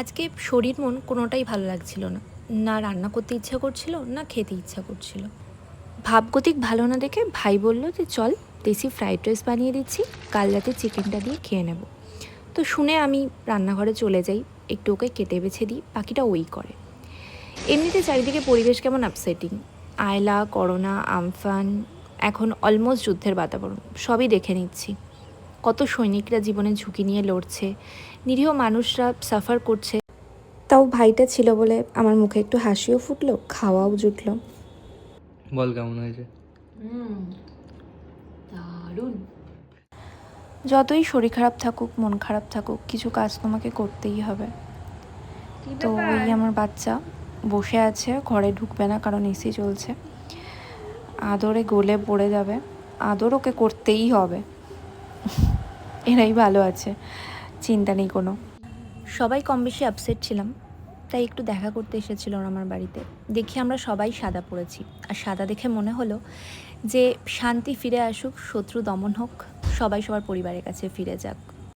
আজকে শরীর মন কোনোটাই ভালো লাগছিল না। না রান্না করতে ইচ্ছা করছিল, না খেতে ইচ্ছা করছিল। ভাবগতিক ভালো না দেখে ভাই বলল যে চল দেশি ফ্রাইড রাইস বানিয়ে দিচ্ছি, কাল রাতে চিকেনটা দিয়ে খেয়ে নেব। তো শুনে আমি রান্নাঘরে চলে যাই, একটু ওকে কেটে বেছে দিই, বাকিটা ওই করে। এমনিতে চারিদিকে পরিবেশ কেমন আপসেটিং। আয়লা, করোনা, আমফান, এখন অলমোস্ট যুদ্ধের বাতাবরণ, সবই দেখে নিচ্ছি। কত সৈনিকরা জীবনের ঝুঁকি নিয়ে লড়ছে, নিরীহ মানুষরা সাফার করছে। তাও ভাইটা ছিল বলে আমার মুখে একটু হাসিও ফুটলো, খাওয়াও জুটলো। বল কেমন হয়েছে? দারুণ। যতই শরীর খারাপ থাকুক, মন খারাপ থাকুক, কিছু কাজ তোমাকে করতেই হবে। তো এই আমার বাচ্চা বসে আছে, ঘরে ঢুকবে না কারণ এসি চলছে। আদরে গলে পড়ে যাবে, আদর ওকে করতেই হবে। এরাই ভালো আছে, চিন্তা নেই কোনো। সবাই কম বেশি আপসেট ছিলাম, তাই একটু দেখা করতে এসেছিল আমার বাড়িতে। দেখি আমরা সবাই সাদা পড়েছি, আর সাদা দেখে মনে হলো যে শান্তি ফিরে আসুক, শত্রু দমন হোক, সবাই সবার পরিবারের কাছে ফিরে যাক।